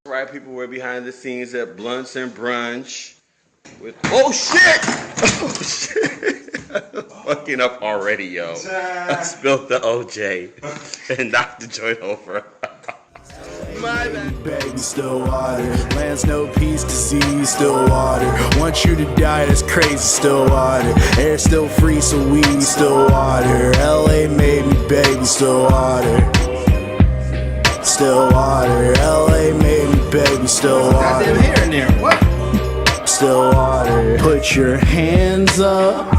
Right, people, we're behind the scenes at Blunts and Brunch. Oh shit! Oh shit! Fucking up already, yo. I spilled the OJ and knocked the joint over. My bad. Baby, still water. Lands no peace, disease, still water. Want you to die, that's crazy, still water. Air still free, so we still water. LA made me, baby, still water. Still water. LA made me, baby, still water. Goddamn hair in there, what? Still water. Put your hands up,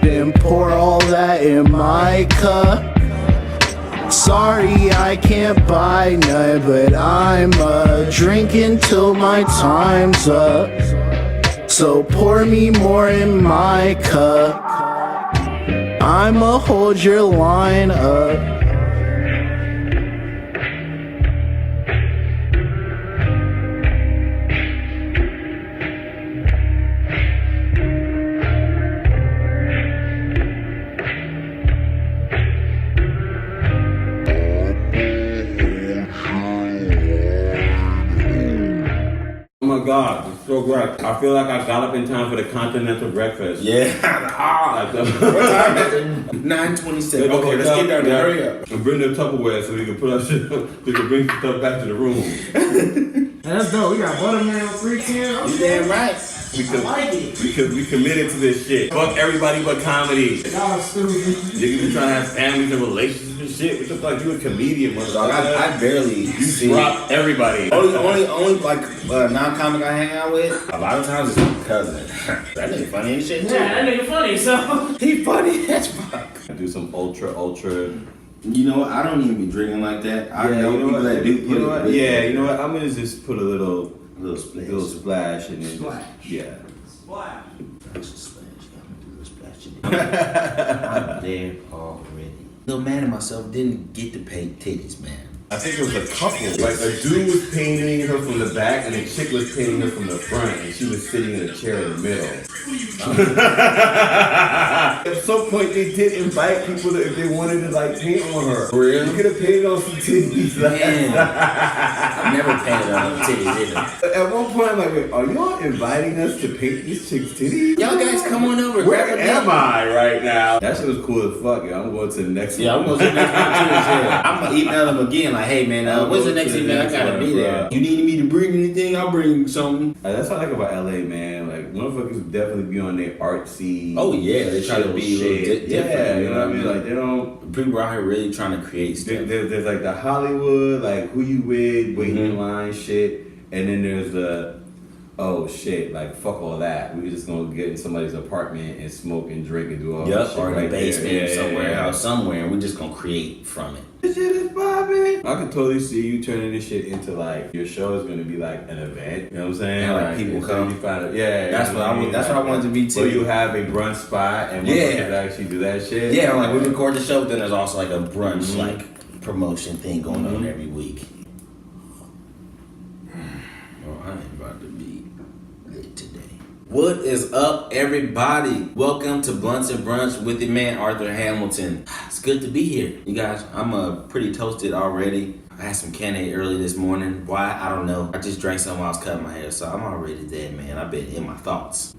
then pour all that in my cup. Sorry, I can't buy none, but I'm drinking till my time's up. So pour me more in my cup. I'ma hold your line up. Oh my God, it's so great. I feel like I got up in time for the continental breakfast. Yeah. Like the- What time is it? 9:27. Okay, let's get down there. Hurry up. And bring the Tupperware so we can put our shit, we can bring stuff back to the room. That's dope. We got Buttah Man on 310. You damn right. Because, I like it. because we committed to this shit. Fuck everybody but comedy. Y'all stupid. Niggas be trying to have families and relationships and shit. What the fuck? You a comedian, Dog, motherfucker. I barely You see. drop everybody. Only like non-comic I hang out with. A lot of times it's my cousin. That nigga funny and shit too. Yeah, that nigga funny, so. He funny as fuck. I do some ultra. You know what? I don't even be drinking like that. I know you know people what? that do put You know it. what? Yeah, you know what? I'm gonna just put a little splash. and then Splash. yeah. Splash. I'm there already. Little man and myself didn't get to paint titties, man. I think it was a couple. Like a dude was painting her from the back, and a chick was painting her from the front, and she was sitting in a chair in the middle. At some point, they did invite people that if they wanted to like paint on her. Really? You could have painted on some titties. Man, I've never painted on them titties either. At one point, I'm like, wait, are y'all inviting us to paint this chick's titties? Y'all guys come on over. Where grab a am nap. I right now? That shit was cool as fuck, yo. I'm going to the next Yeah, I'm one. gonna do next one too. Yeah. I'm gonna email them again. Like, hey man, when's the next event? I gotta be there. You need me to bring anything? I'll bring something. That's what I like about LA, man. Like, motherfuckers would definitely be on their artsy. Oh yeah, they try to chill be a little shit. different. Yeah, you know what I mean? Like, they don't. People out here really trying to create stuff. There's like the Hollywood, like who you with, waiting in line shit. And then there's the, oh shit, like fuck all that. We just gonna get in somebody's apartment and smoke and drink and do all that Yep, shit. or in the right there. basement Yeah, somewhere, yeah. out somewhere, and we're just gonna create from it. This shit is popping. I can totally see you turning this shit into like your show is gonna be like an event. You know what I'm saying? And, like, people so come. you find it, yeah. That's you what know I mean? want. That's what I wanted to be So too. you have a brunch spot and Yeah. motherfuckers actually do that shit. Yeah, like we record the show, but then there's also like a brunch like promotion thing going on every week. Oh, I ain't about to be lit today. What is up, everybody? Welcome to Blunts and Brunch with the man Arthur Hamilton. It's good to be here, you guys. I'm pretty toasted already. I had some Candy early this morning. Why? I don't know. I just drank some while I was cutting my hair, so I'm already dead, man. I've been in my thoughts.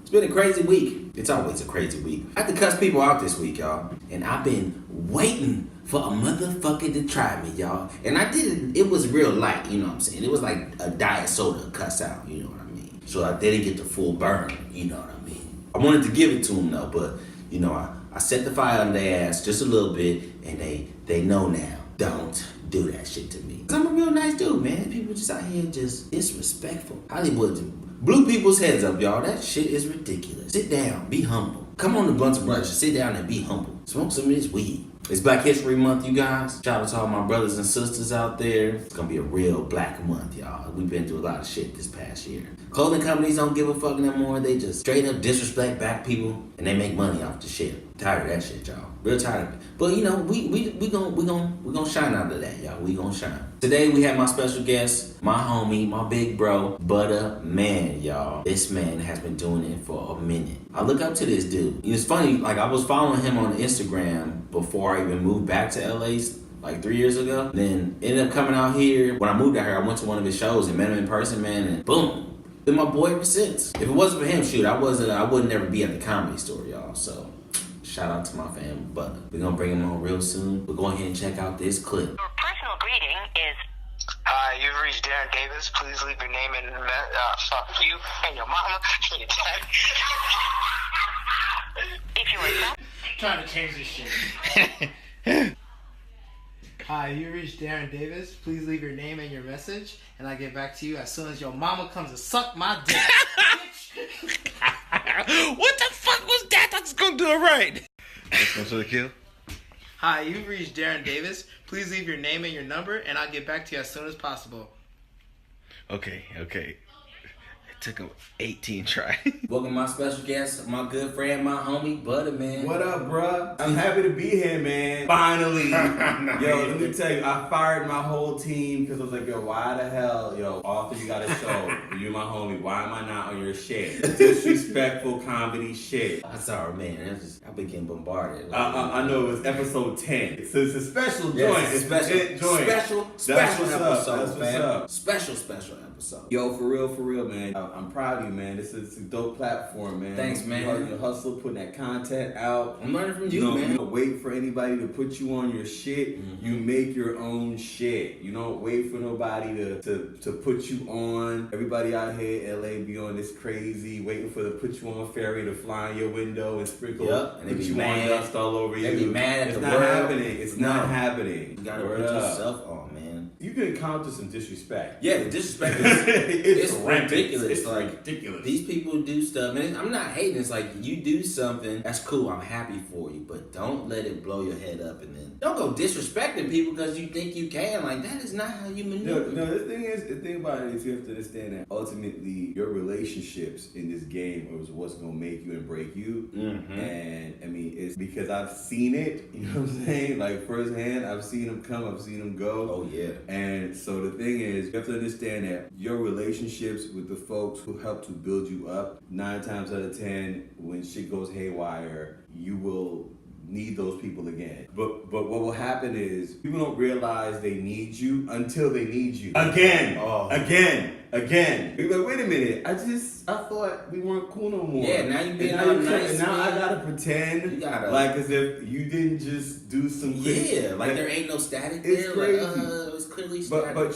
It's been a crazy week. It's always a crazy week. I had to cuss people out this week, y'all. And I've been waiting for a motherfucker to try me, y'all. And I did it was real light, you know what I'm saying? It was like a diet soda cuss out, you know what I mean? So I didn't get the full burn, you know what I mean? I wanted to give it to them though, but you know, I set the fire on their ass just a little bit, and they know now. Don't do that shit to me. 'Cause I'm a real nice dude, man. People just out here just disrespectful. Hollywood blew people's heads up, y'all. That shit is ridiculous. Sit down, be humble. Come on to Blunts and Brunch, sit down and be humble. Smoke some of this weed. It's Black History Month, you guys. Shout out to all my brothers and sisters out there. It's gonna be a real black month, y'all. We've been through a lot of shit this past year. Clothing companies don't give a fuck no more. They just straight up disrespect black people, and they make money off the shit. Tired of that shit, y'all. Real tired of it. But you know, we gonna shine out of that, y'all. We gonna shine. Today we have my special guest, my homie, my big bro, Buttah Man, y'all. This man has been doing it for a minute. I look up to this dude. It's funny, like I was following him on Instagram before I even moved back to LA like 3 years ago. Then ended up coming out here. When I moved out here, I went to one of his shows and met him in person, man, and boom, been my boy ever since. If it wasn't for him, shoot, I would never be at the Comedy Store, y'all. So shout out to my family, but we're gonna bring him on real soon. We'll go ahead and check out this clip. Your personal greeting is. Hi, you've reached Darren Davis. Please leave your name and fuck you and your mama and your dad. If you were Trying to change this shit. Hi, you reached Darren Davis. Please leave your name and your message, and I'll get back to you as soon as your mama comes to suck my dick. What the fuck was that? That's gonna do it right. Let's go to the kill. Hi, you've reached Darren Davis. Please leave your name and your number, and I'll get back to you as soon as possible. Okay. It took him 18 tries. Welcome my special guest, my good friend, my homie, Buttah Man. What up, bruh? I'm happy to be here, man. Finally. Yo, let me tell you, I fired my whole team because I was like, yo, why the hell, yo, Arthur, you got a show. You're my homie. Why am I not on your shit? Disrespectful comedy shit. I'm sorry, man. I've been getting bombarded. I know it was episode 10. So it's a special joint. It's a special joint. special That's episode, what's man. up. Special episode. Yo, for real, man. I'm proud of you, man. This is a dope platform, man. Thanks, man. You hustle, putting that content out. I'm learning from you, man. You don't wait for anybody to put you on your shit. Mm-hmm. You make your own shit. You don't wait for nobody to put you on. Everybody out here in LA be on this crazy, waiting for the put you on ferry to fly in your window and sprinkle and they put be you mad. on dust all over you. They be mad at it's the not world. happening. It's not happening. You gotta Word put up. yourself on, man. You can encounter some disrespect. Yeah, the disrespect is it's rampant. ridiculous. It's like ridiculous. These people do stuff, and I'm not hating. It's like you do something that's cool. I'm happy for you, but don't let it blow your head up, and then don't go disrespecting people because you think you can. Like that is not how you maneuver. No, the thing about it is you have to understand that ultimately your relationships in this game is what's gonna make you and break you. Mm-hmm. And I mean, it's because I've seen it. You know what I'm saying? Like firsthand, I've seen them come, I've seen them go. Oh yeah. And so the thing is, you have to understand that your relationships with the folks who help to build you up, 9 times out of 10, when shit goes haywire, you will need those people again. But what will happen is people don't realize they need you until they need you again. Again. You're like, wait a minute. I thought we weren't cool no more. Yeah, now you being all nice. and now I gotta pretend You gotta- like as if you didn't just do some crazy. Yeah, like there ain't no static It's there. crazy. Like, it's clearly static. But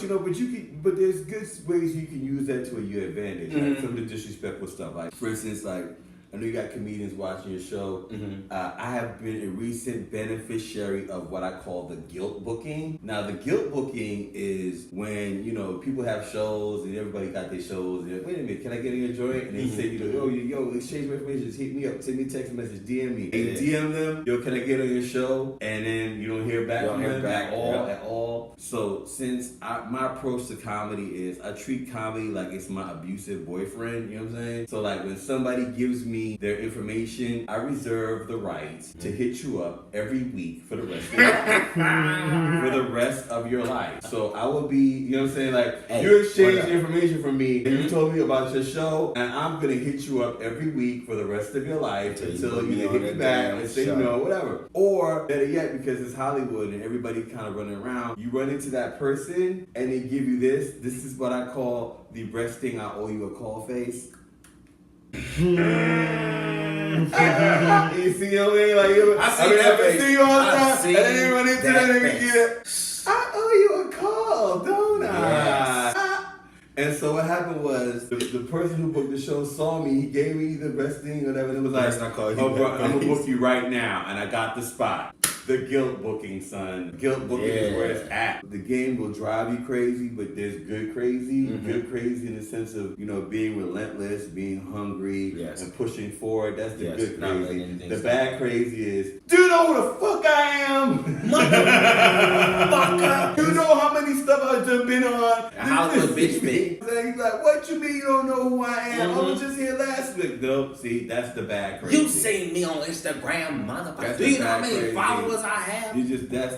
there's good ways you can use that to your advantage. Mm-hmm. Like some of the disrespectful stuff. Like for instance, like I know you got comedians watching your show. Mm-hmm. I have been a recent beneficiary of what I call the guilt booking. Now the guilt booking is when people have shows and everybody got their shows. And wait a minute, can I get in your joint? And they say yo, exchange my information, just hit me up, send me a text message, DM me. And you DM them, yo, can I get on your show? And then you don't hear back from them at all. So since my approach to comedy is I treat comedy like it's my abusive boyfriend. You know what I'm saying? So like when somebody gives me their information, I reserve the right to hit you up every week for the rest of your life. For the rest of your life. So I will be, you know what I'm saying? Like, Hey, you exchanged information from me, and you told me about your show, and I'm gonna hit you up every week for the rest of your life until you hit me back and say, whatever. Or better yet, because it's Hollywood and everybody kind of running around, you run into that person and they give you this. This is what I call the resting I owe you a call face. You see what I mean? Like, I see you all the time, and then you run into that and you get, I owe you a call, don't I? And so what happened was the person who booked the show saw me. He gave me the best thing, whatever. And it was like, bro, I'm gonna book you right now, and I got the spot. The guilt booking, son. Guilt booking is where it's at. The game will drive you crazy, but there's good crazy. Mm-hmm. Good crazy in the sense of, being relentless, being hungry, and pushing forward. That's the good crazy. The bad crazy is, do you know who the fuck I am? Motherfucker! You know how many stuff I've just been on? Hollywood bitch me. He's like, what you mean you don't know who I am? I was just here last week. No, see, that's the bad crazy. You seen me on Instagram, motherfucker. Do you know how many followers I have? You just that's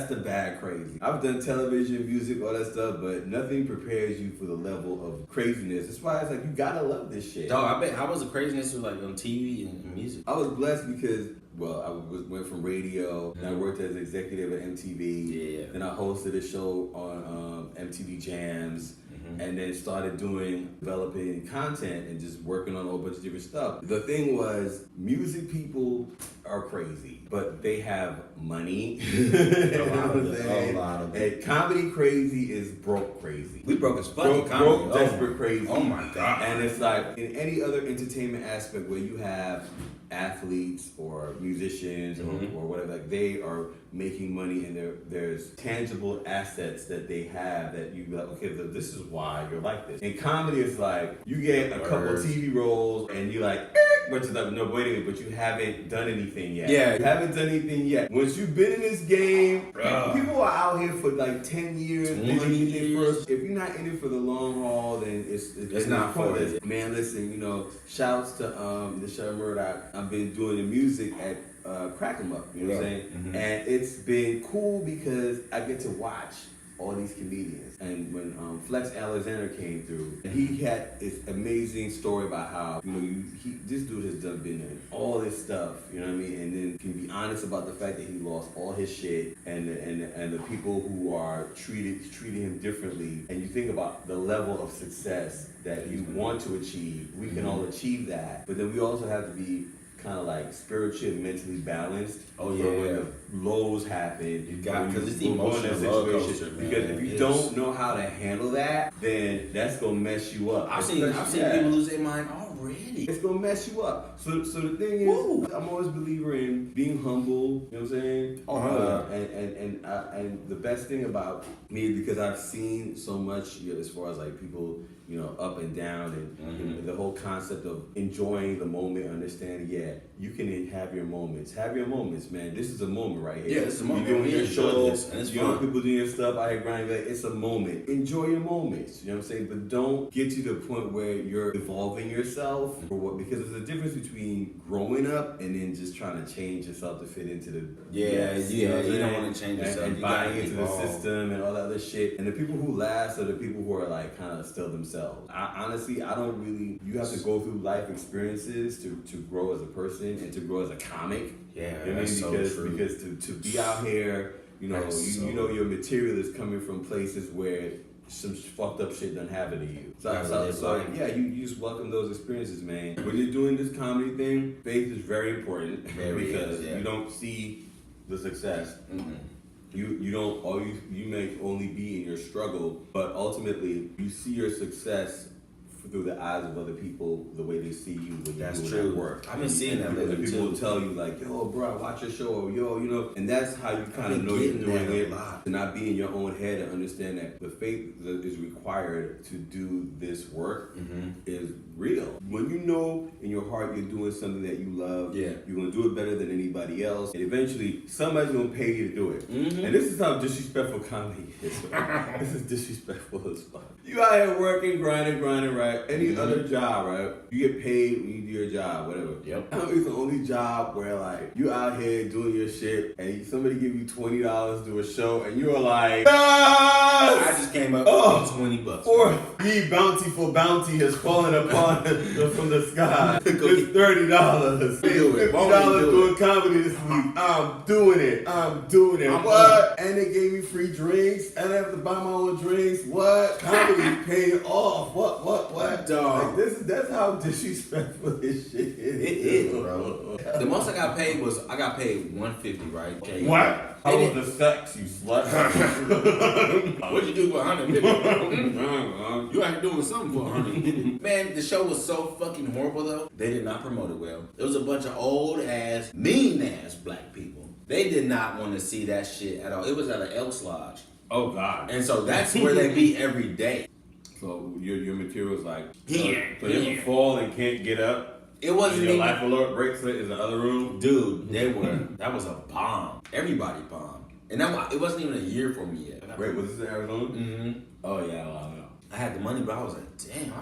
the bad crazy. I've done television, music, all that stuff, but nothing prepares you for the level of craziness. That's why it's like you gotta love this shit. Dog, I bet how was the craziness was like on TV and music? I was blessed because went from radio. Then I worked as executive at MTV. Yeah. Then I hosted a show on MTV Jams. And then started developing content and just working on a whole bunch of different stuff. The thing was, music people are crazy, but they have money. A lot of it. And comedy crazy is broke crazy. We broke as fuck. Broke, desperate crazy. Oh my God. And it's like in any other entertainment aspect where you have athletes or musicians or whatever, like they are making money and there's tangible assets that they have that you be like, okay, this is why you're like this. In comedy, it's like you get a couple TV roles and you like, which is like, no, wait a minute, but you haven't done anything yet. Yeah. You haven't done anything yet. Once you've been in this game, people are out here for like 10 years, 20 years. If you're not in it for the long haul, then it's not for it. Man, listen, you know, shouts to the show Murdoch. I've been doing the music at Crack 'em Up, you know what I'm saying? And it's been cool because I get to watch all these comedians. And when Flex Alexander came through, he had this amazing story about how, you know, this dude has been in all this stuff, you know what I mean? And then can be honest about the fact that he lost all his shit and the people who are treating him differently. And you think about the level of success that you want to achieve. We can all achieve that, but then we also have to be kind of like spiritually and mentally balanced. Oh yeah. When the lows happen, you got because it's the emotional roller coaster, man. Because if you don't know how to handle that, then that's gonna mess you up. I've seen people lose their mind already. It's gonna mess you up. So the thing is, I'm always a believer in being humble. You know what I'm saying? And the best thing about me, because I've seen so much, you know, as far as like people, you know, up and down, and you know, the whole concept of enjoying the moment, understanding, you can have your moments. Have your moments, man. This is a moment right here. Yeah, it's a moment. You're doing your show, and it's you know, people doing your stuff out here grinding. Like, it's a moment. Enjoy your moments. You know what I'm saying? But don't get to the point where you're evolving yourself, because there's a difference between growing up and then just trying to change yourself to fit into the you don't want to change yourself and buying into the system and all that other shit. And the people who last are the people who are like kind of still themselves. Honestly, I don't really. You have to go through life experiences to grow as a person and to grow as a comic. Yeah, you know what I mean? Because to be out here, you know, you know your material is coming from places where some fucked up shit done happen to you. So you just welcome those experiences, man. When you're doing this comedy thing, faith is very important because you don't see the success. You don't. You may only be in your struggle, but ultimately you see your success through the eyes of other people, the way they see you when you're doing that work. I've been seeing that lately too. People will tell you like, yo, bro, watch your show, or yo, you know, and that's how you kind of know you're doing it. To not be in your own head and understand that the faith that is required to do this work is real. When you know in your heart you're doing something that you love, you're gonna do it better than anybody else, and eventually somebody's gonna pay you to do it. And this is how disrespectful comedy is. This is disrespectful as fuck. You out here working, grinding, right? Any other job, right? You get paid when you do your job, whatever. Yep. It's the only job where like you out here doing your shit and somebody give you $20 to do a show and you are like, I just came up with $20. Or the bounty has fallen upon from the sky. It's $30. $50 doing comedy this week. I'm doing it. What? And they gave me free drinks and I have to buy my own drinks. What? Comedy paying off. What? Dog. Like, that's how disrespectful this shit is. It is, bro. The most I got paid $150, right? Okay. What? How was the sex, you slut? What'd you do for $150? You ain't doing something for $150. Man, the show was so fucking horrible though. They did not promote it well. It was a bunch of old ass, mean ass black people. They did not want to see that shit at all. It was at an Elks Lodge. Oh God. And so that's where they be every day. So your material's like, so you fall and can't get up. It wasn't your even, life alert breaks it in the other room. Dude, that was a bomb. Everybody bombed. And it wasn't even a year for me yet. Wait, was this in Arizona? Mm-hmm. Oh yeah, I know. I had the money, but I was like, damn, I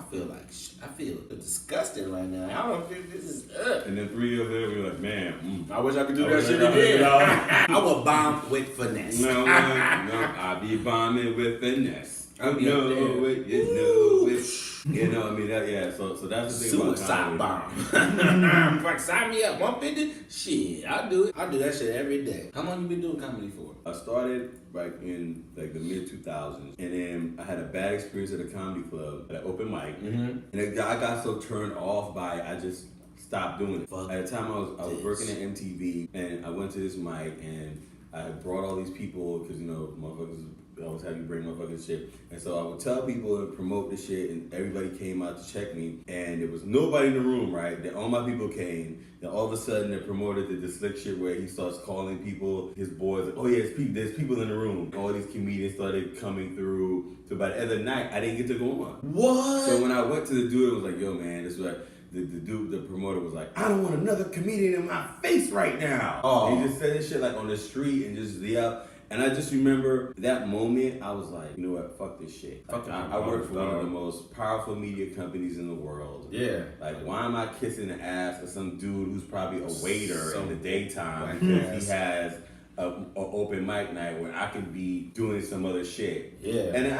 feel disgusted right now. I don't feel this is up. And then 3 years later, we were like, man, I wish I could do that shit again. I would bomb with finesse. No, I be bombing with finesse. Oh, You know it, you know it. You know, I mean, so that's the thing about Suicide comedy. bomb. Like, sign me up, 150? Shit, I'll do it. I do that shit every day. How long you been doing comedy for? I started like in like the mid 2000s, and then I had a bad experience at a comedy club at an open mic, and I got so turned off by it, I just stopped doing it. At the time, I was working at MTV, and I went to this mic, and I brought all these people because motherfuckers always have you bring motherfucking shit. And so I would tell people and promote the shit, and everybody came out to check me, and there was nobody in the room, right? Then all my people came. Then all of a sudden, the promoter did the slick shit where he starts calling people, his boys, like, oh yeah, there's people in the room. All these comedians started coming through. So by the end of the night, I didn't get to go on. What? So when I went to the dude, it was like, yo man, this is what the promoter was like, I don't want another comedian in my face right now. Oh. And he just said this shit like on the street and just yelled. And I just remember that moment, I was like, you know what, fuck this shit. Like, I work for one of the most powerful media companies in the world. Yeah. Like, why am I kissing the ass of some dude who's probably a waiter in the daytime because he has an open mic night where I could be doing some other shit. Yeah. And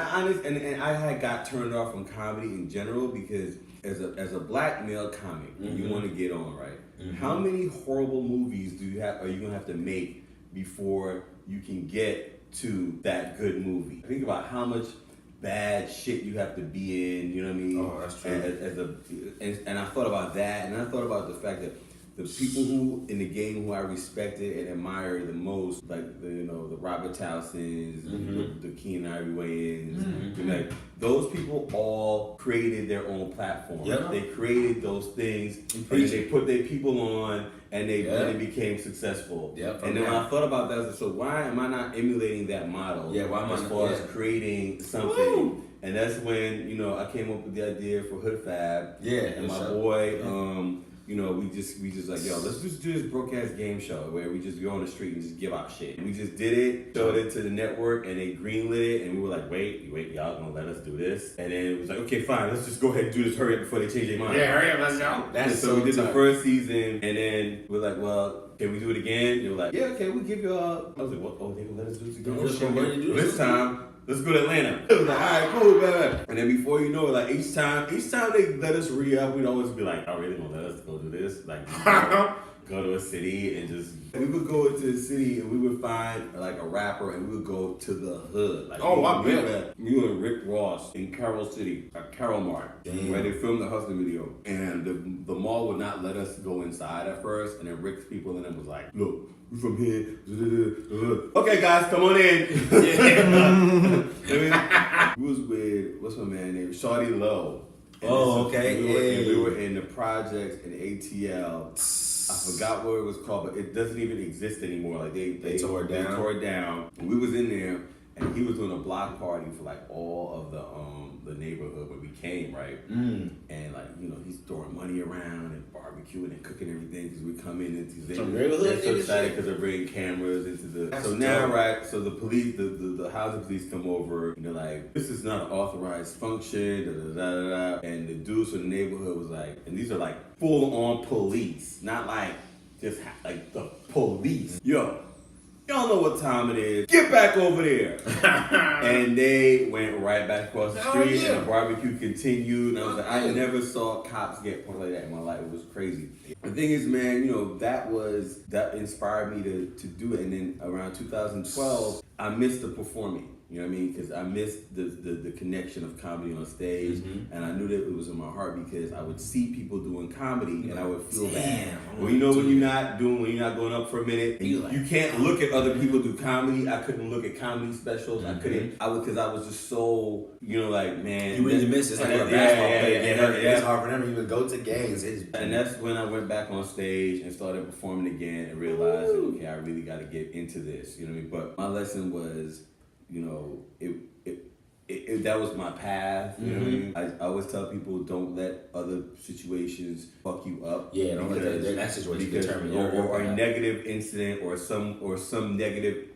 I had got turned off from comedy in general because as a black male comic, you want to get on, right? How many horrible movies are you gonna have to make before you can get to that good movie? Think about how much bad shit you have to be in, you know what I mean? Oh, that's true. And I thought about that, and I thought about the fact that the people who in the game who I respected and admired the most, like the Robert Towsons, the Keenan Ivory Wayans, like those people all created their own platform. Yep. They created those things, and they put their people on, and they became successful. Yep. And then when I thought about that, I was like, so why am I not emulating that model? Yeah, why am I as not- far yeah. as creating something? Woo! And that's when I came up with the idea for Hood Fab. Yeah, and my boy, we just like, yo, let's just do this broke ass game show where we just go on the street and just give out shit. And we just did it, showed it to the network, and they greenlit it, and we were like, wait, y'all gonna let us do this? And then it was like, okay, fine, let's just go ahead and do this, hurry up before they change their mind. Yeah, hurry up, let's go. That's so we did the first season, and then we're like, well, can we do it again? They were like, yeah, okay, we'll give you all. I was like, what? Oh, they gonna let us do this again? Oh, shit, where you do this? This time, let's go to Atlanta. It was like, all right, cool, blah. And then before you know it, like each time they let us re-up, we'd always be like, oh, really gonna let us go do this? Like, go to a city and just, we would go into the city and we would find like a rapper and we would go to the hood. Like, we were Rick Ross in Carroll City, Carroll Mart, where they filmed the Hustler video. And the mall would not let us go inside at first. And then Rick's people in them was like, look, we from here. Okay, guys, come on in. We was with, what's my man name? Shawty Lowe. And we were in the projects in ATL. I forgot what it was called, but it doesn't even exist anymore. Like they tore it down. And we was in there, and he was doing a block party for like all of the neighborhood where we came, right? And like he's throwing money around and barbecuing and cooking everything because we come in into these they're so excited because they're bringing cameras into the. That's so now, dope. Right? So the police, the housing police come over and they're like, "This is not an authorized function." And the dudes from the neighborhood was like, and these are like full on police, not like just like the police. Yo. Y'all know what time it is. Get back over there. And they went right back across the street and the barbecue continued. And I was like, I never saw cops get punched like that in my life. It was crazy. The thing is, man, that inspired me to do it. And then around 2012, I missed the performing. You know what I mean? Because I missed the connection of comedy on stage, and I knew that it was in my heart because I would see people doing comedy, and I would feel bad. Well, when you're not going up for a minute, and you can't look at other people do comedy. I couldn't look at comedy specials. I couldn't. Because I was just so like, man. You really miss it. It's like a basketball player. It's hard for them to even go to games. And that's when I went back on stage and started performing again and realized, okay, I really got to get into this. You know what I mean? But my lesson was, that was my path. You know what I mean? I always tell people, don't let other situations fuck you up. Yeah, don't let that situation determine your or a negative incident or some negative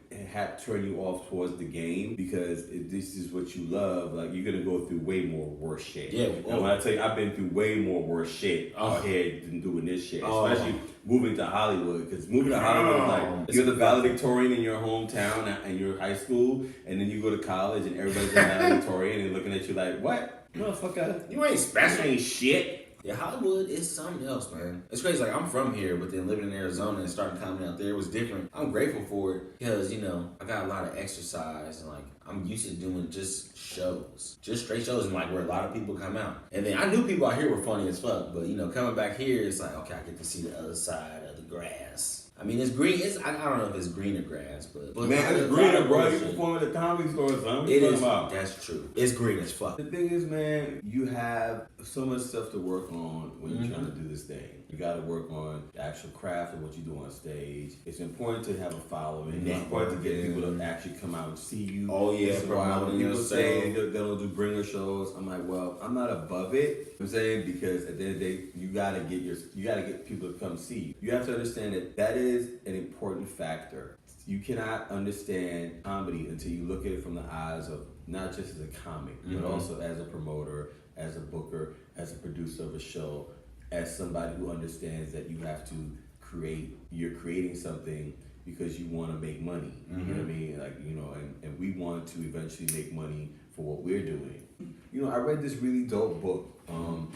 turn you off towards the game, because if this is what you love, like, you're gonna go through way more worse shit. Yeah. And when I tell you, I've been through way more worse shit out here than doing this shit, especially moving to Hollywood. Because moving to Hollywood is like, you're the valedictorian in your hometown and your high school, and then you go to college and everybody's a valedictorian and looking at you like, what? Motherfucker, You ain't special, ain't shit. Yeah, Hollywood is something else, man. It's crazy. Like, I'm from here, but then living in Arizona and starting comedy out there was different. I'm grateful for it because, you know, I got a lot of exercise and, like, I'm used to doing just shows. Just straight shows, and, like, where a lot of people come out. And then I knew people out here were funny as fuck, but, you know, coming back here, it's like, okay, I get to see the other side of the grass. I mean, it's green. I don't know if it's greener grass, but man, it's greener, bro. You perform at the comedy store, son. What you talking about? That's true. It's green as fuck. The thing is, man, you have so much stuff to work on when you're trying to do this thing. You got to work on the actual craft of what you do on stage. It's important to have a following. It's important to get people to actually come out and see you. Oh, yeah. It's wild. When people say they don't do bringer shows, I'm like, well, I'm not above it. I'm saying, because at the end of the day, you gotta get people to come see you. You have to understand that is an important factor. You cannot understand comedy until you look at it from the eyes of not just as a comic, but also as a promoter, as a booker, as a producer of a show, as somebody who understands that you have to you're creating something because you want to make money. You know what I mean? Like, you know, and we want to eventually make money for what we're doing. You know, I read this really dope book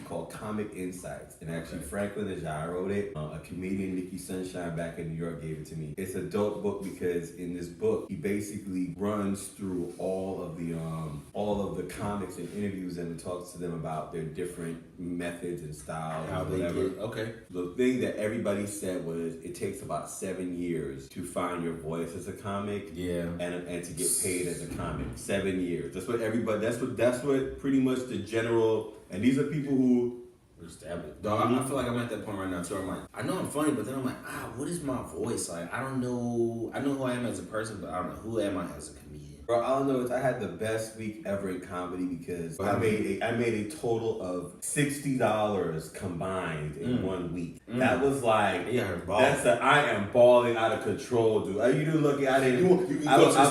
called Comic Insights, and actually Franklin Ajay wrote it. A comedian, Nikki Sunshine, back in New York, gave it to me. It's a dope book because in this book he basically runs through all of the comics and interviews them and talks to them about their different methods and styles. How they get, okay. The thing that everybody said was it takes about 7 years to find your voice as a comic. Yeah. And to get paid as a comic. 7 years. That's what everybody. That's what pretty much the general. And these are people who established. Dog, I feel like I'm at that point right now too. I'm like, I know I'm funny, but then I'm like, what is my voice? Like, I don't know. I know who I am as a person, but I don't know who am I as a comedian. Bro, all I know is I had the best week ever in comedy because I made a total of $60 combined in 1 week. That was like, I am balling out of control, dude. You didn't look at it. I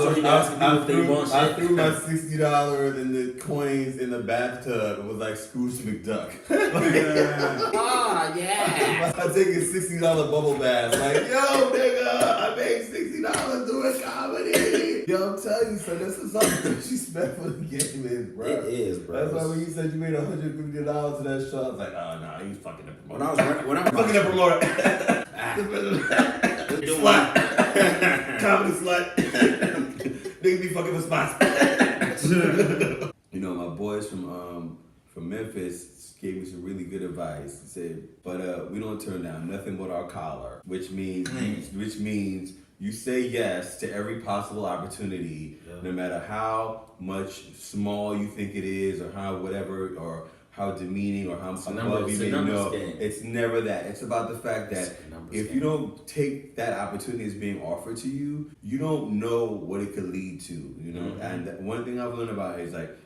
threw my $60 in the coins in the bathtub. It was like Scrooge McDuck. Yeah. I'm taking $60 bubble baths. Like, yo, nigga, I made $60 doing comedy. Yo, I'm telling you, so this is something disrespectful the game is, bro. It is, bro. That's why when you said you made $150 to that show, I was like, oh, no, he's fucking the promoter. When I was fucking the promoter. Slut. Comedy slut. Niggas be fucking with spots. You know, my boys from Memphis gave me some really good advice. He said, but we don't turn down nothing but our collar, which means you say yes to every possible opportunity, no matter how much small you think it is, or how whatever, or how demeaning, or how above you may know. It's never that. It's about the fact that if you don't take that opportunity as being offered to you, you don't know what it could lead to. You know, and one thing I've learned about it is like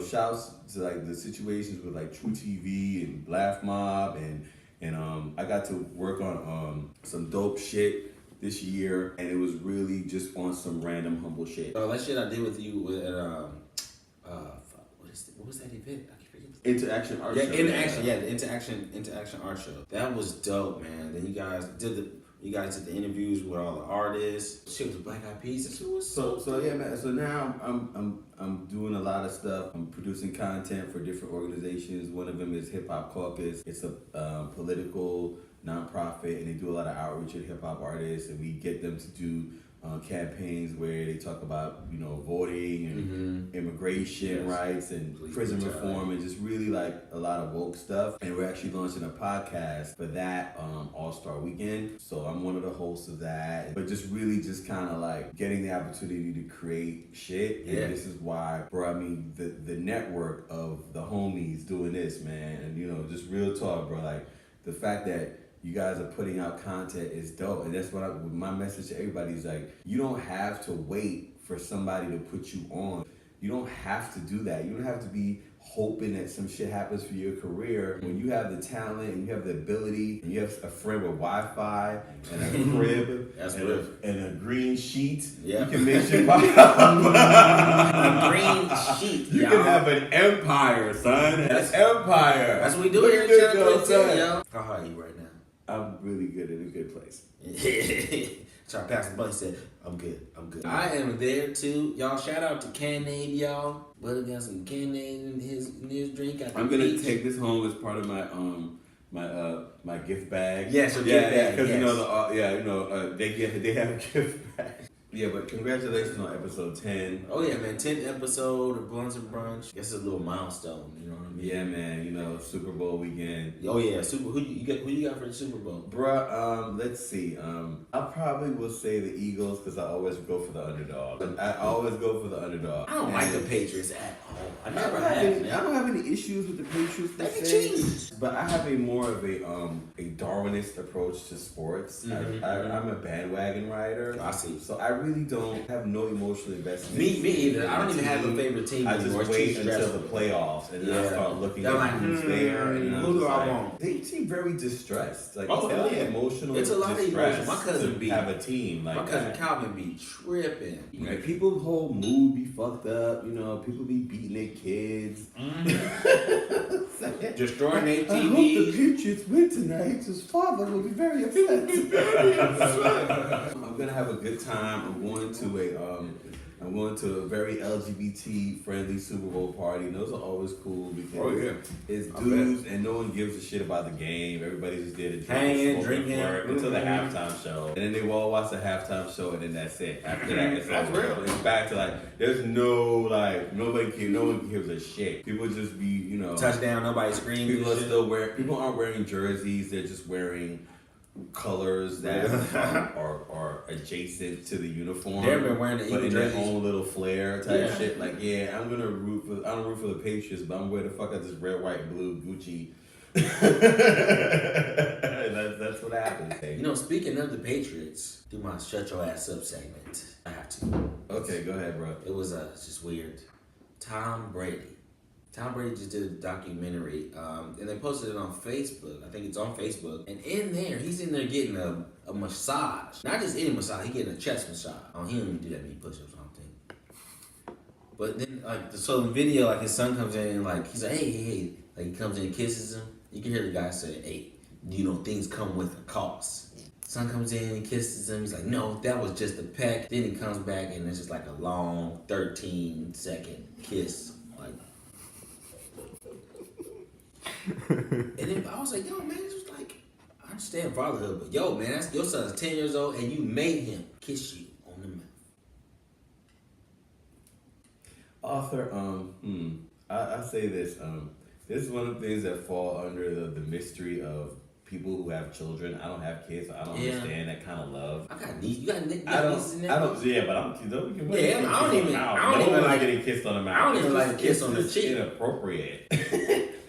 shouts to like the situations with like True TV and Laugh Mob and I got to work on some dope shit this year, and it was really just on some random humble shit. Oh, that shit I did with you at what was that event? I keep forgetting. Interaction art show. The interaction art show. That was dope, man. Then you guys did the interviews with all the artists. Shit with the Black Eyed Peas. That shit was so yeah, man. So now I'm doing a lot of stuff. I'm producing content for different organizations. One of them is Hip Hop Caucus. It's a political nonprofit, and they do a lot of outreach with hip hop artists, and we get them to do campaigns where they talk about voting and immigration rights and prison reform and just really like a lot of woke stuff. And we're actually launching a podcast for that All-Star Weekend. So I'm one of the hosts of that, but just really just kind of like getting the opportunity to create shit. And this is why, bro, I mean the network of the homies doing this, man, and just real talk, bro, like the fact that you guys are putting out content is dope. And that's what my message to everybody is like, you don't have to wait for somebody to put you on. You don't have to do that. You don't have to be hoping that some shit happens for your career. When you have the talent and you have the ability and you have a friend with Wi-Fi and a crib and a green sheet, you can make shit pop. A green sheet. You can have an empire, son. An empire. That's what we do here in Channel 22, yo. How are you right now? I'm really good in a good place. So our pastor Buddy said, I'm good. I am there too. Y'all, shout out to Can-Aid, y'all. Buddy got some Can-Aid in his drink. I'm gonna take this home as part of my my gift bag. Yes, your gift bag. Because yes. they have a gift bag. Yeah, but congratulations on episode 10. Oh yeah, man, 10th episode of Blunts and Brunch. That's a little milestone, you know what I mean? Yeah, man, Super Bowl weekend. Oh yeah, who you got for the Super Bowl? Bruh, let's see. I probably will say the Eagles because I always go for the underdog. I always go for the underdog. I don't like the Patriots at all. I never have. I don't have any issues with the Patriots. But I have more of a Darwinist approach to sports. I'm a bandwagon rider. I see. So I really don't have no emotional investment. Me either. I don't even have a favorite team anymore. I just wait until the playoffs and then I start looking at who's there. And who do I want? They seem very distressed. Like, oh, it's emotional. It's a lot of emotion. My cousin have a team like my cousin that. Calvin be tripping. Like, people's whole mood be fucked up. People be beating their kids. Destroying their TVs. I hope the Patriots win tonight. His father will be very upset. I'm gonna have a good time. I'm going to a very LGBT friendly Super Bowl party. And those are always cool because it's dudes and no one gives a shit about the game. Everybody's just there to drink until the halftime show. And then they all watch the halftime show and then that's it. After that, it's over. It's back to there's no no one gives a shit. People just be, touchdown, nobody screams. People aren't wearing jerseys, they're just wearing colors that are adjacent to the uniform. They've been wearing the but in jerseys. their own little flair type shit. Like, I don't root for the Patriots, but I'm wear the fuck out this red, white, blue Gucci. That's what happens. Speaking of the Patriots, do my Shutcho ass up segment. I have to. Okay, go ahead, bro. It was just weird. Tom Brady just did a documentary, and they posted it on Facebook. I think it's on Facebook. And in there, he's in there getting a massage. Not just any massage, he's getting a chest massage. He don't even do that many push-ups, I don't think. But then, so in the video, his son comes in and, he's like, hey. He comes in and kisses him. You can hear the guy say, hey, things come with a cost. Son comes in and kisses him. He's like, no, that was just a peck. Then he comes back and it's just a long 13-second kiss. And then I was like, yo, man, it's just I understand fatherhood, but yo, man, your son's 10 years old and you made him kiss you on the mouth. Author, I say this, this is one of the things that fall under the mystery of people who have children. I don't have kids, so I don't understand that kind of love. I got nieces. You got nieces? But I don't even like getting kissed on the mouth. I don't even like a kiss on the cheek. It's inappropriate.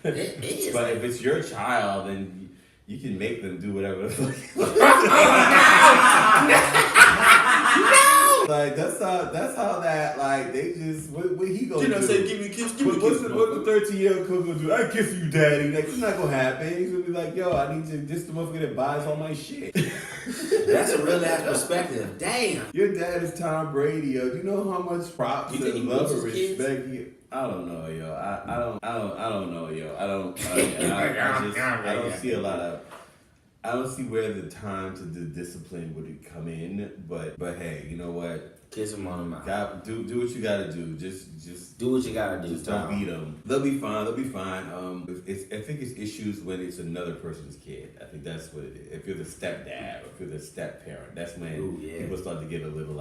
It is. But if it's your child, then you can make them do whatever the fuck. That's how that they just what he gonna do? Say give me a kiss. What's the 13-year-old kid gonna do? I kiss you, daddy. It's not gonna happen. He's gonna be like, yo, I need you. This the motherfucker that buys all my shit. That's a real ass perspective. Damn. Your dad is Tom Brady, yo. Do you know how much props and love and respect he? I don't know, yo. I don't know, yo. I don't see a lot of. I don't see where the time to the discipline would come in, but hey, you know what? Kiss him on the mouth. Do what you gotta do. Just do what you gotta do. Just don't beat them. They'll be fine. I think it's issues when it's another person's kid. I think that's what it is. If you're the stepdad or if you're the step parent, that's when people start to get a little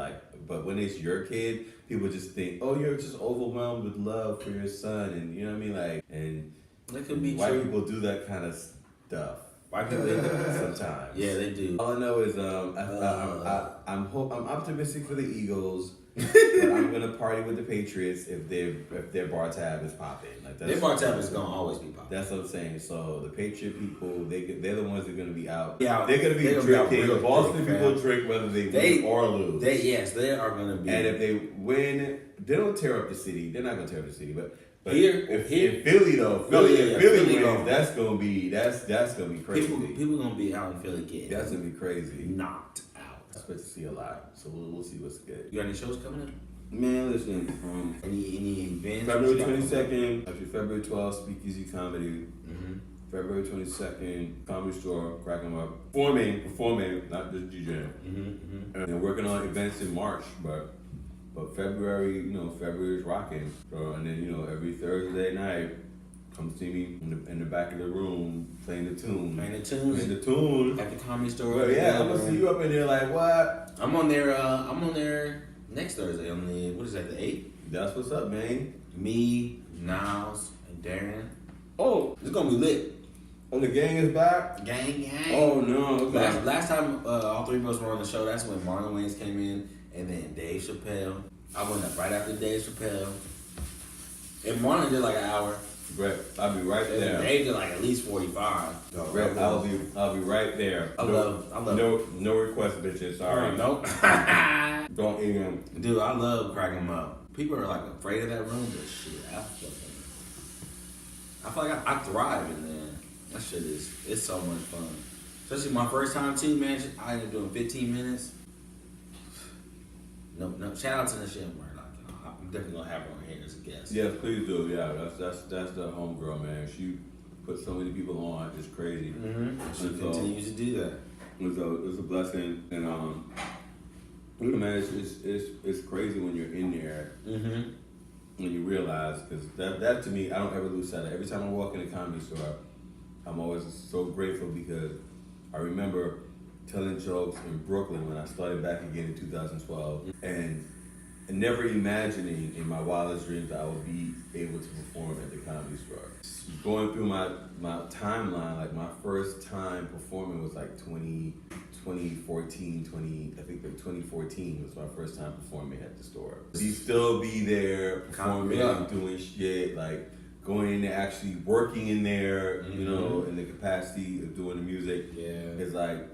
But when it's your kid, people just think, oh, you're just overwhelmed with love for your son, and you know what I mean, and that could be white true. people do that kind of stuff. Sometimes. Yeah, they do. All I know is I'm optimistic for the Eagles, but I'm gonna party with the Patriots if their bar tab is popping. Their bar tab is gonna always be popping. That's what I'm saying. So the Patriot people, they're the ones that are gonna be out. Yeah, they're gonna be drinking. The Boston people drink whether they win or lose. They are gonna be. And if they win, they don't tear up the city. They're not gonna tear up the city, but Here- in Philly though, Philly Philly wins, gonna- that's gonna be crazy. People gonna be out in Philly getting That's gonna be crazy. knocked out. I expect to see a lot, so we'll see what's good. You got any shows coming up? Man, listen, Any events? February 22nd, actually February 12th, Speakeasy Comedy. Mm-hmm. February 22nd, Comedy Store, cracking up. Performing, not just DJing. Mm-hmm. And working on events in March, but February, February is rocking. So, and then, every Thursday night, come see me in the back of the room playing the tune. Playing the tune. At the Comedy Store. Well, yeah, I'm gonna see you up in there like, what? I'm on there next Thursday on the, what is that, the 8th? That's what's up, man. Me, Niles, and Darren. Oh, It's gonna be lit. oh, the gang is back? Gang. Oh, no. Okay. Last time all three of us were on the show, that's when Marlon Wayans came in, and then Dave Chappelle. I went up right after Dave Chappelle. And Marlon did like an hour. Brett, I'll be right And there. Dave did like at least 45. Brett, I'll be right there. I love No request, bitches. Sorry. Nope. Don't even. Dude, I love cracking them up. People are like afraid of that room, but shit, I feel like I thrive in there. That shit it's so much fun. Especially my first time too, man. I ended up doing 15 minutes. No. Shout out to the shit, man. Like, I'm definitely gonna have her on here as a guest. Yes, please do. Yeah, that's the homegirl, man. She put so many people on. It's crazy. Mm-hmm. She And so, continues to do that. It's a blessing, and man, it's crazy when you're in there. Mm-hmm. When you realize, because that to me, I don't ever lose sight of. Every time I walk in a comedy store, I'm always so grateful because I remember telling jokes in Brooklyn when I started back again in 2012, and never imagining in my wildest dreams that I would be able to perform at the comedy store. Going through my timeline, like my first time performing was like 2014 was my first time performing at the store. Still be there performing, doing shit, like going in there, actually working in there, in the capacity of doing the music. Yeah. It's like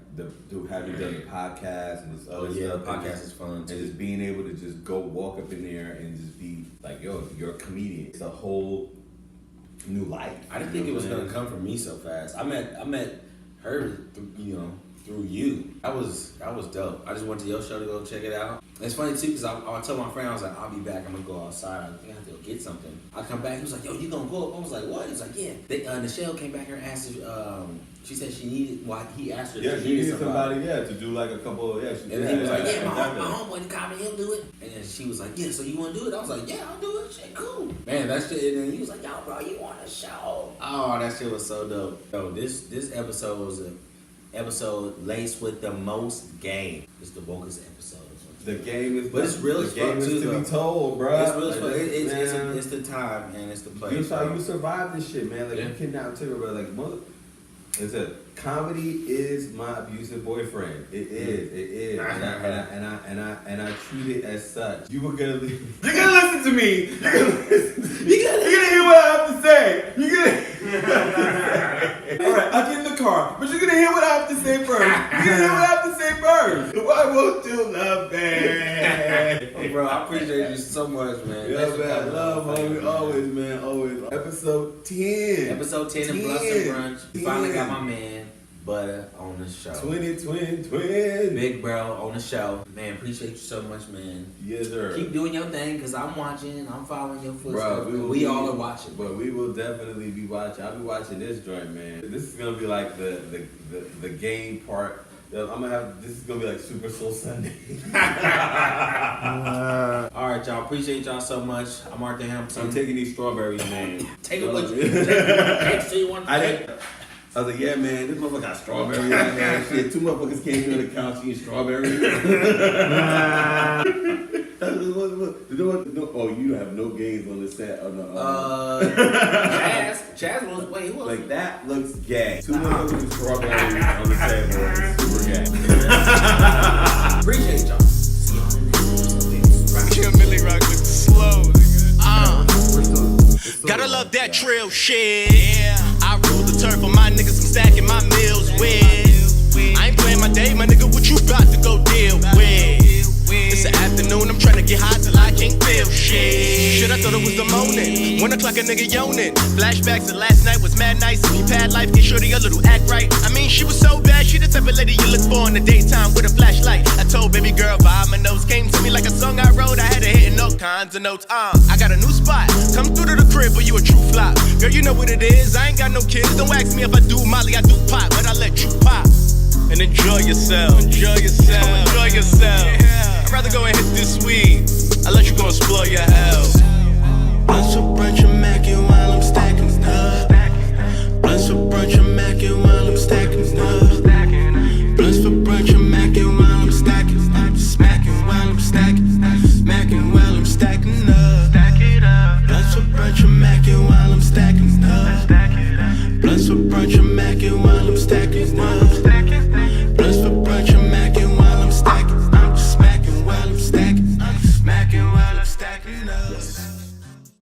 having done the podcast and this other stuff. The podcast is fun too. And just being able to just go walk up in there and just be like, yo, you're a comedian. It's a whole new life. I didn't think it was gonna come from me so fast. I met her, through you. That was dope. I just went to your show to go check it out. And it's funny too, because I told my friend, I was like, I'll be back. I'm gonna go outside. I think I have to go get something. I come back. He was like, yo, you gonna go up? I was like, what? He was like, yeah. Michelle came back here and asked if, she said she needed. Why he asked her? If she needed somebody. To do like a couple. And then he was like, yeah, my homeboy in comedy, he'll do it. And then she was like, yeah, so you want to do it? I was like, yeah, I'll do it. Shit, cool. Man, that shit. And then he was like, yo, bro, you want a show? Oh, that shit was so dope. Yo, this episode was a episode laced with the most game. It's the wokest episode. The game is, but it's real as fuck too, to be told, bro. It's real as fuck. It's the time and it's the place. You survived this shit, man. Like you cannot tell me, bro. Like it's a comedy is my abusive boyfriend. It is, and I treat it as such. You're gonna listen to me. You're gonna hear what I have to say. All right, I'll get in the car, but you're gonna hear what I have to say first. Why won't you love me? Oh, bro, I appreciate you so much, man. Yeah, man. Love, homie. Always, man. Always. Episode 10. Episode 10 of Blunts and Brunch. We finally got my man, Buttah, on the show. Twin. Big bro on the show. Man, appreciate you so much, man. Yes, sir. Keep doing your thing, because I'm watching. I'm following your footsteps. Bro, we all are watching. But we will definitely be watching. I'll be watching this joint, man. This is going to be like the game part. This is gonna be like Super Soul Sunday. All right, y'all. Appreciate y'all so much. I'm Arthur Hampton. I'm taking these strawberries, man. Take it with you. Take one. I was like, yeah, man, this motherfucker got strawberries in there. Shit, 2 motherfuckers came here on the couch eating strawberries. Oh, you have no gays on the set. Chaz was, wait, who was like, that looks gay. 2 motherfuckers with strawberries on the set, boy. Super gay. Appreciate y'all. Kim Millie rock with the slow, gotta love that trail shit. I rule the turf on my niggas, I'm stacking my meals with. I ain't playing my day, my nigga, what you about to go deal with? It's the afternoon, I'm trying to get high till I can't feel shit. Shit, I thought it was the morning. 1 o'clock, a nigga yawning. Flashbacks to last night was mad nice. If you pad life, get shorty a little act right. I mean, she was so bad, she the type of lady you look for in the daytime with a flashlight. I told baby girl, vibe my notes. Came to me like a song I wrote. I had her hitting all kinds of notes. I got a new spot. Come through to the crib, but you a true flop. Girl, you know what it is. I ain't got no kids. Don't ask me if I do Molly, I do pop, but I let you pop. And enjoy yourself. Enjoy yourself. Enjoy yourself. Yeah. I'd rather go and hit this weed. I'll let you go explore your health. Blunts for brunch, I'm macking while I'm stacking stuff. Blunts for brunch, I'm macking while I'm stacking stuff. Blunts for brunch, I'm macking while I'm stacking. Smacking while I'm stacking. Smacking while I'm stacking up. Blunts for brunch, I'm macking while I'm stacking stuff. Blunts for brunch, I'm macking while I'm stacking stuff.